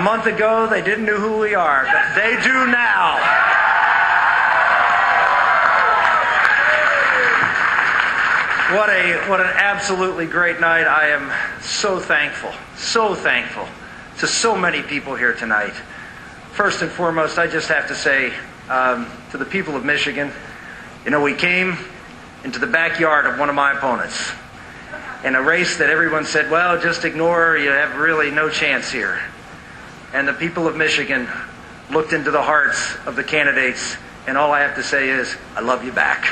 month ago, they didn't know who we are, but they do now. What an absolutely great night. I am so thankful to so many people here tonight. First and foremost, I just have to say to the people of Michigan, we came into the backyard of one of my opponents in a race that everyone said, well, just ignore, you have really no chance here. And the people of Michigan looked into the hearts of the candidates, and all I have to say is, I love you back.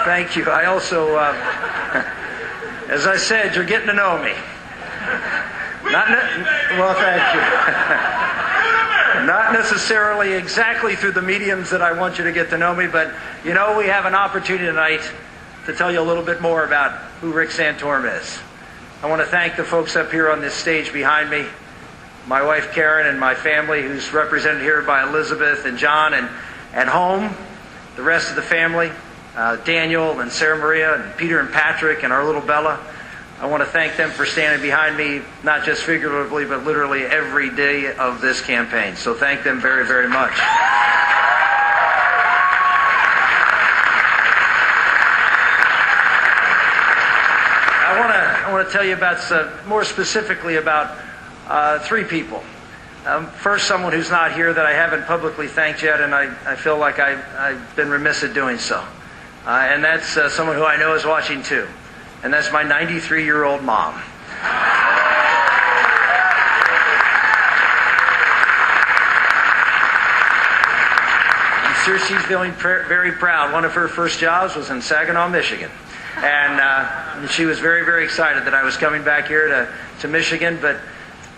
Thank you. I also, as I said, you're getting to know me. Well, thank you. Not necessarily exactly through the mediums that I want you to get to know me, but, we have an opportunity tonight to tell you a little bit more about who Rick Santorum is. I want to thank the folks up here on this stage behind me, my wife Karen and my family, who's represented here by Elizabeth and John, and at home, the rest of the family, Daniel and Sarah Maria and Peter and Patrick and our little Bella. I want to thank them for standing behind me, not just figuratively, but literally every day of this campaign. So thank them very, very much. I want to tell you about, more specifically about three people. First, someone who's not here that I haven't publicly thanked yet, and I feel like I've been remiss at doing so. And that's someone who I know is watching too. And that's my 93-year-old mom. I'm sure she's feeling very proud. One of her first jobs was in Saginaw, Michigan. And she was very, very excited that I was coming back here to Michigan. But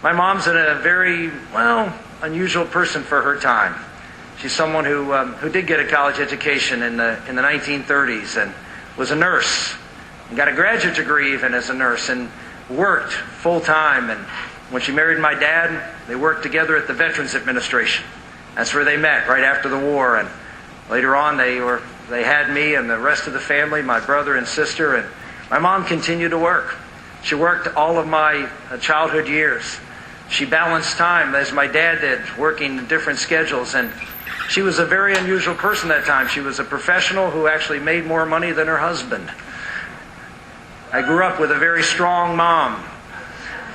my mom's a very, unusual person for her time. She's someone who did get a college education in the 1930s and was a nurse and got a graduate degree even as a nurse and worked full time. And when she married my dad, they worked together at the Veterans Administration. That's where they met, right after the war. And later on, they had me and the rest of the family, my brother and sister. And my mom continued to work. She worked all of my childhood years. She balanced time, as my dad did, working different schedules. And she was a very unusual person at that time. She was a professional who actually made more money than her husband. I grew up with a very strong mom,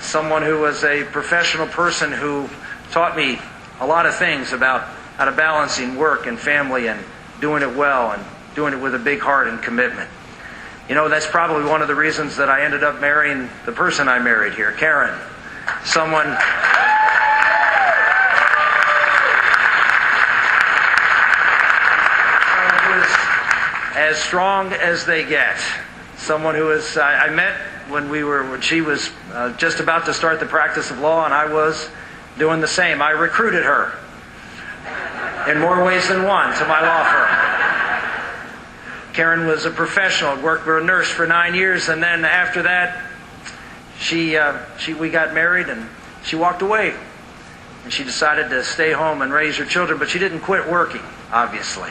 someone who was a professional person who taught me a lot of things about how to balancing work and family and doing it well and doing it with a big heart and commitment. That's probably one of the reasons that I ended up marrying the person I married here, Karen. Someone as strong as they get. Someone who is, I met when she was just about to start the practice of law, and I was doing the same. I recruited her in more ways than one to my law firm. Karen was a professional, worked for a nurse for 9 years, and then after that, we got married and she walked away. And she decided to stay home and raise her children, but she didn't quit working, obviously.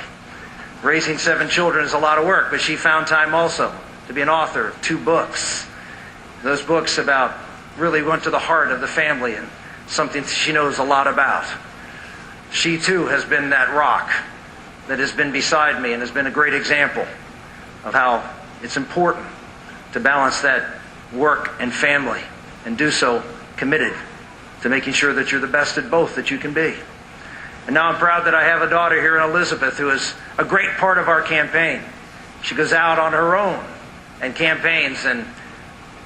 Raising 7 children is a lot of work, but she found time also to be an author of 2 books. Those books really went to the heart of the family and something she knows a lot about. She too has been that rock that has been beside me and has been a great example of how it's important to balance that work and family and do so committed to making sure that you're the best at both that you can be. And now I'm proud that I have a daughter here in Elizabeth who is a great part of our campaign. She goes out on her own and campaigns, and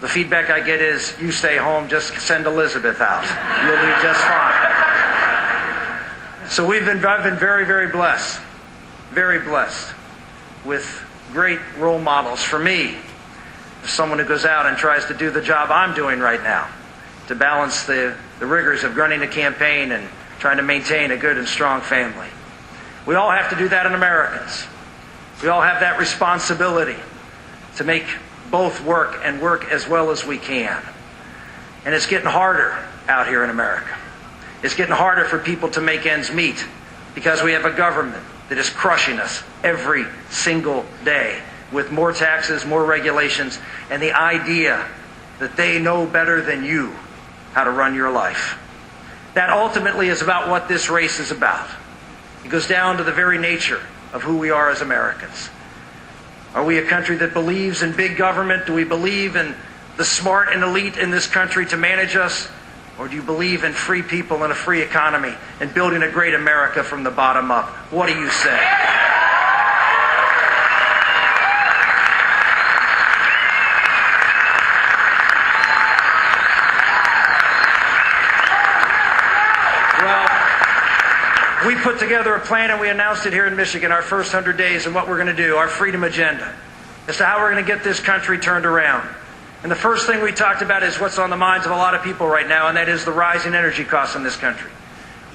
the feedback I get is, you stay home, just send Elizabeth out. You'll be just fine. So I've been very, very blessed with great role models for me, someone who goes out and tries to do the job I'm doing right now, to balance the rigors of running a campaign and trying to maintain a good and strong family. We all have to do that as Americans. We all have that responsibility to make both work and work as well as we can. And it's getting harder out here in America. It's getting harder for people to make ends meet because we have a government that is crushing us every single day with more taxes, more regulations, and the idea that they know better than you how to run your life. That ultimately is about what this race is about. It goes down to the very nature of who we are as Americans. Are we a country that believes in big government? Do we believe in the smart and elite in this country to manage us? Or do you believe in free people and a free economy and building a great America from the bottom up? What do you say? We put together a plan and we announced it here in Michigan, our first 100 days and what we're going to do, our freedom agenda, as to how we're going to get this country turned around. And the first thing we talked about is what's on the minds of a lot of people right now, and that is the rising energy costs in this country.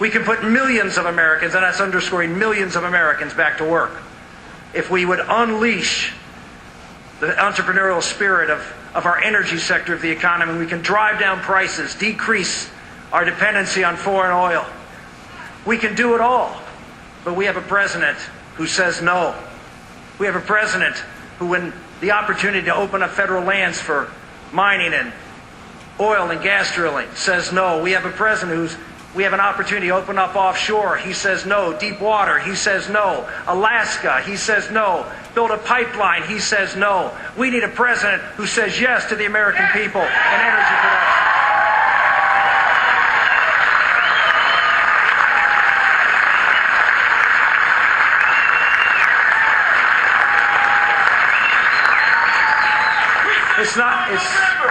We can put millions of Americans, and that's underscoring millions of Americans, back to work if we would unleash the entrepreneurial spirit of our energy sector of the economy. We can drive down prices, decrease our dependency on foreign oil. We can do it all, but we have a president who says no. We have a president who, when the opportunity to open up federal lands for mining and oil and gas drilling, says no. We have a president we have an opportunity to open up offshore. He says no. Deep water, he says no. Alaska, he says no. Build a pipeline, he says no. We need a president who says yes to the American people and energy production.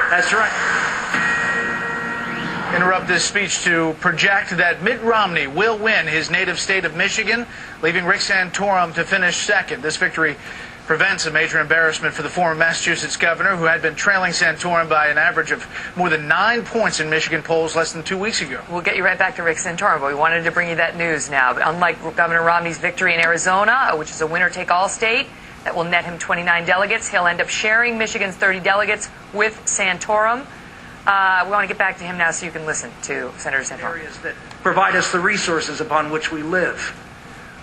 That's right. Interrupt this speech to project that Mitt Romney will win his native state of Michigan, leaving Rick Santorum to finish second. This victory prevents a major embarrassment for the former Massachusetts governor, who had been trailing Santorum by an average of more than 9 points in Michigan polls less than 2 weeks ago. We'll get you right back to Rick Santorum, but we wanted to bring you that news now. But unlike Governor Romney's victory in Arizona, which is a winner-take-all state, that will net him 29 delegates. He'll end up sharing Michigan's 30 delegates with Santorum. We want to get back to him now so you can listen to Senator Santorum. Areas that provide us the resources upon which we live.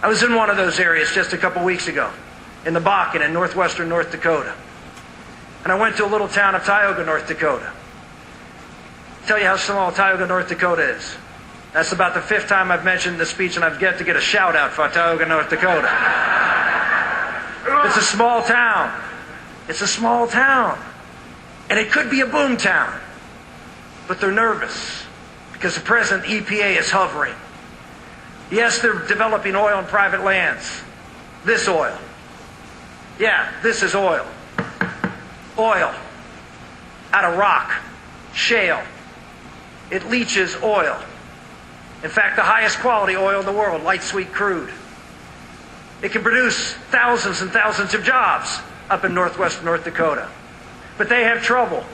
I was in one of those areas just a couple weeks ago, in the Bakken in northwestern North Dakota. And I went to a little town of Tioga, North Dakota. I'll tell you how small Tioga, North Dakota is. That's about the 5th time I've mentioned the speech, and I've yet to get a shout out for Tioga, North Dakota. It's a small town. It's a small town. And it could be a boom town. But they're nervous because the president, EPA, is hovering. Yes, they're developing oil on private lands. This oil. Yeah, this is oil. Oil out of rock, shale. It leaches oil. In fact, the highest quality oil in the world, light sweet crude. It can produce thousands and thousands of jobs up in northwest North Dakota. But they have trouble.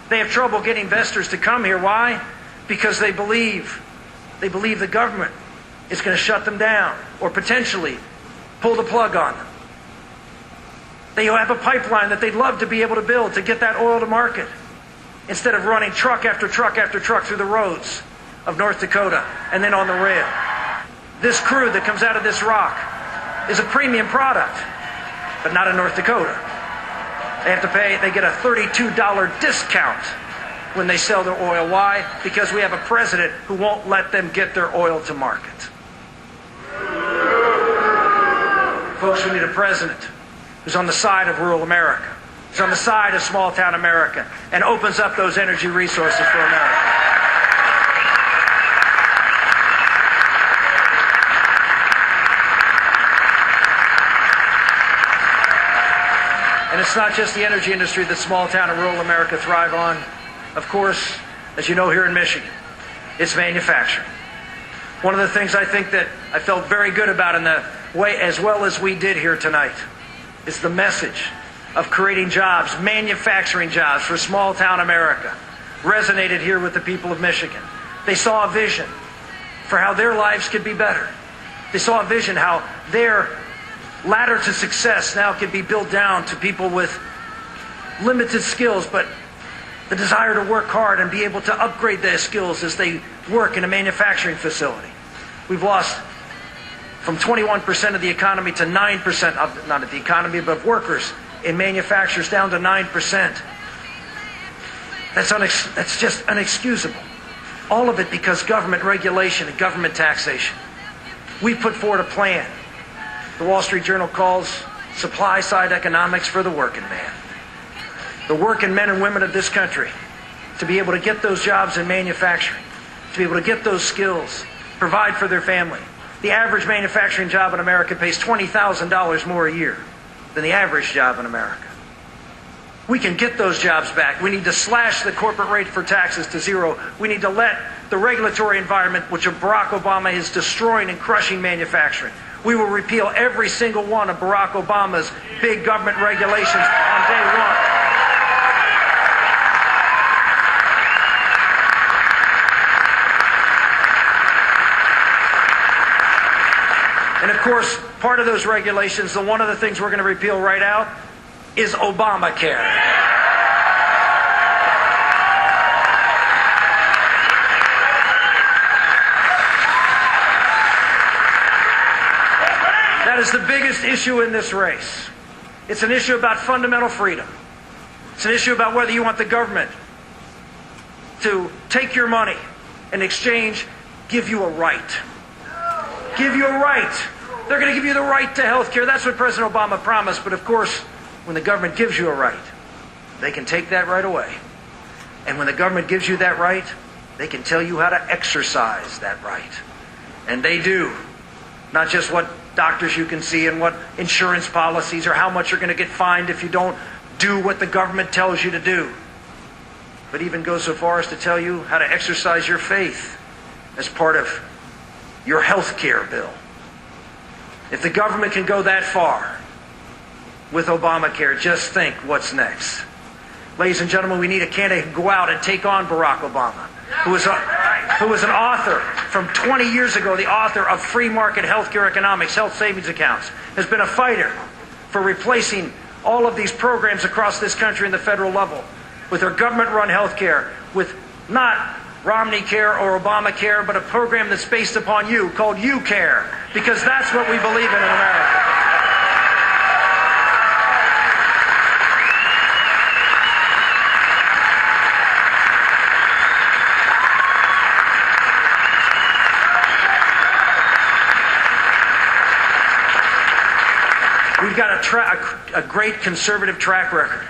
They have trouble getting investors to come here. Why? Because they believe the government is going to shut them down or potentially pull the plug on them. They have a pipeline that they'd love to be able to build to get that oil to market, instead of running truck after truck after truck through the roads of North Dakota and then on the rail. This crude that comes out of this rock is a premium product, but not in North Dakota. They get a $32 discount when they sell their oil. Why? Because we have a president who won't let them get their oil to market. Folks, we need a president who's on the side of rural America, who's on the side of small town America, and opens up those energy resources for America. And it's not just the energy industry that small town and rural America thrive on. Of course, as you know, here in Michigan, it's manufacturing. One of the things I think that I felt very good about in the way, as well as we did here tonight, is the message of creating jobs, manufacturing jobs for small town America, resonated here with the people of Michigan. They saw a vision for how their lives could be better. They saw a vision how their ladder to success now could be built down to people with limited skills, but the desire to work hard and be able to upgrade their skills as they work in a manufacturing facility. We've lost from 21% of the economy to 9% of, not of the economy, but of workers in manufacturers down to 9%. That's just inexcusable. All of it because government regulation and government taxation. We put forward a plan the Wall Street Journal calls supply-side economics for the working man. The working men and women of this country to be able to get those jobs in manufacturing, to be able to get those skills, provide for their family. The average manufacturing job in America pays $20,000 more a year than the average job in America. We can get those jobs back. We need to slash the corporate rate for taxes to zero. We need to let the regulatory environment, which Barack Obama is destroying and crushing manufacturing. We will repeal every single one of Barack Obama's big government regulations on day one. And of course, part of those regulations, one of the things we're going to repeal right out, is Obamacare. That is the biggest issue in this race. It's an issue about fundamental freedom. It's an issue about whether you want the government to take your money and in exchange give you a right. Give you a right. They're going to give you the right to health care. That's what President Obama promised. But of course, when the government gives you a right, they can take that right away. And when the government gives you that right, they can tell you how to exercise that right. And they do. Not just what doctors you can see and what insurance policies or how much you're going to get fined if you don't do what the government tells you to do. But even go so far as to tell you how to exercise your faith as part of your health care bill. If the government can go that far with Obamacare, just think what's next. Ladies and gentlemen, we need a candidate who can go out and take on Barack Obama, who was an author from 20 years ago, the author of Free Market Healthcare Economics, Health Savings Accounts, has been a fighter for replacing all of these programs across this country in the federal level with our government-run healthcare, with not Romney Care or Obamacare, but a program that's based upon you, called You Care, because that's what we believe in America. We've got a great conservative track record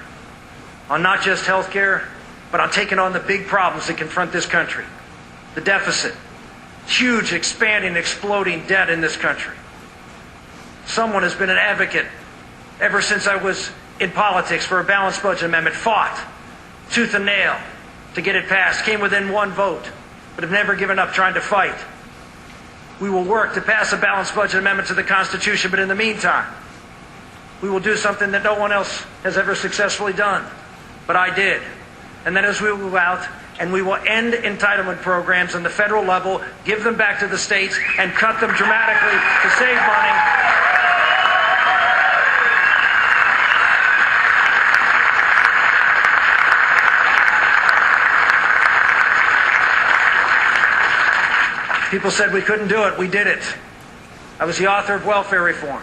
on not just health care, but on taking on the big problems that confront this country. The deficit, huge, expanding, exploding debt in this country. Someone has been an advocate ever since I was in politics for a balanced budget amendment, fought tooth and nail to get it passed, came within one vote, but have never given up trying to fight. We will work to pass a balanced budget amendment to the Constitution, but in the meantime, we will do something that no one else has ever successfully done, but I did. And then as we move out, and we will end entitlement programs on the federal level, give them back to the states, and cut them dramatically to save money. People said we couldn't do it. We did it. I was the author of welfare reform.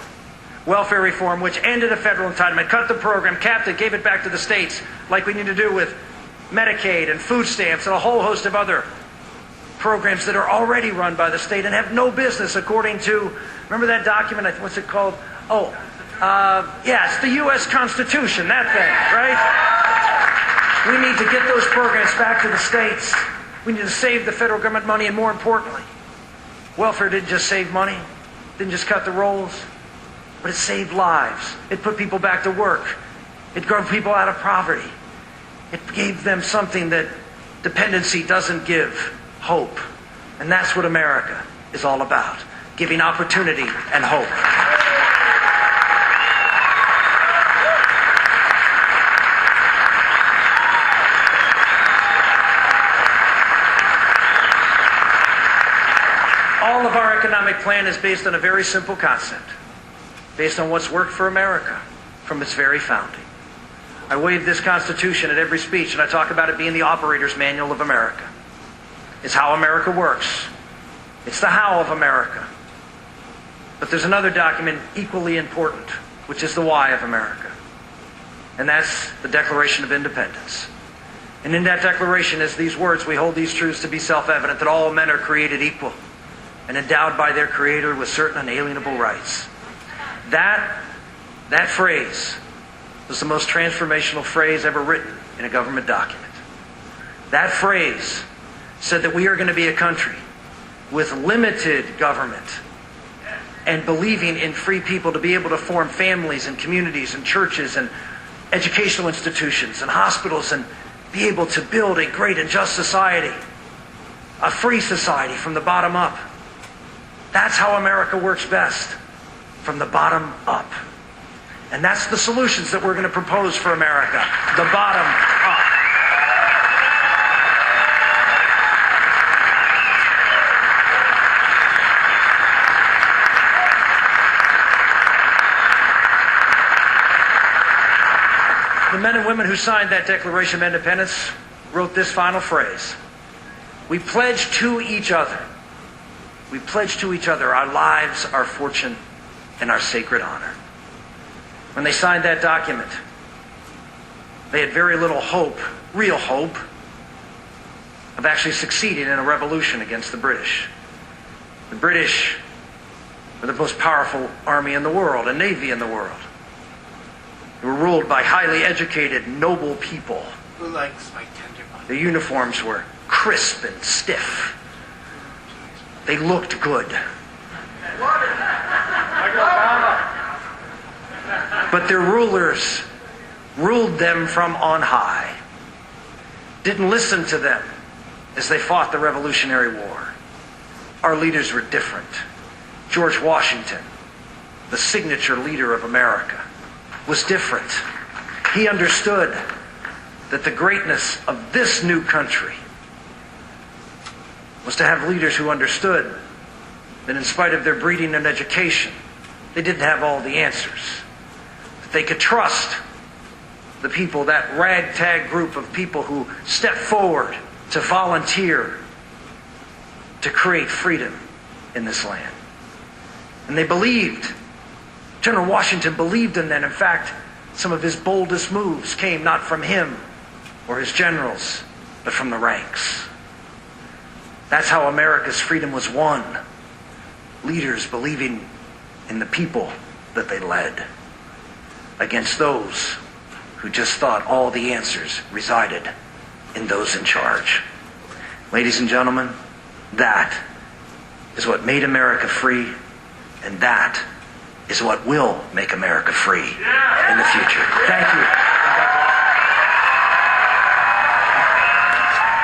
Welfare reform, which ended a federal entitlement, cut the program, capped it, gave it back to the states, like we need to do with Medicaid and food stamps and a whole host of other programs that are already run by the state and have no business according to, remember that document, what's it called? It's the U.S. Constitution, that thing, right? We need to get those programs back to the states. We need to save the federal government money, and more importantly, welfare didn't just save money, didn't just cut the rolls, but it saved lives. It put people back to work. It drove people out of poverty. It gave them something that dependency doesn't give, hope. And that's what America is all about, giving opportunity and hope. All of our economic plan is based on a very simple concept, based on what's worked for America from its very founding. I wave this Constitution at every speech, and I talk about it being the operator's manual of America. It's how America works. It's the how of America. But there's another document equally important, which is the why of America. And that's the Declaration of Independence. And in that declaration is these words: we hold these truths to be self-evident, that all men are created equal and endowed by their Creator with certain unalienable rights. That phrase was the most transformational phrase ever written in a government document. That phrase said that we are going to be a country with limited government and believing in free people to be able to form families and communities and churches and educational institutions and hospitals and be able to build a great and just society, a free society from the bottom up. That's how America works best, from the bottom up. And that's the solutions that we're going to propose for America, the bottom up. The men and women who signed that Declaration of Independence wrote this final phrase: we pledge to each other our lives, our fortune, and our sacred honor. When they signed that document, they had very little hope, real hope, of actually succeeding in a revolution against the British. The British were the most powerful army in the world, and navy in the world. They were ruled by highly educated, noble people. Who likes my tender bun? Their uniforms were crisp and stiff. They looked good. But their rulers ruled them from on high, didn't listen to them as they fought the Revolutionary War. Our leaders were different. George Washington, the signature leader of America, was different. He understood that the greatness of this new country was to have leaders who understood that in spite of their breeding and education, they didn't have all the answers. That they could trust the people, that ragtag group of people who stepped forward to volunteer to create freedom in this land. And they believed, General Washington believed in that. In fact, some of his boldest moves came not from him or his generals, but from the ranks. That's how America's freedom was won. Leaders believing in the people that they led against those who just thought all the answers resided in those in charge. Ladies and gentlemen, that is what made America free, and that is what will make America free in the future. Thank you.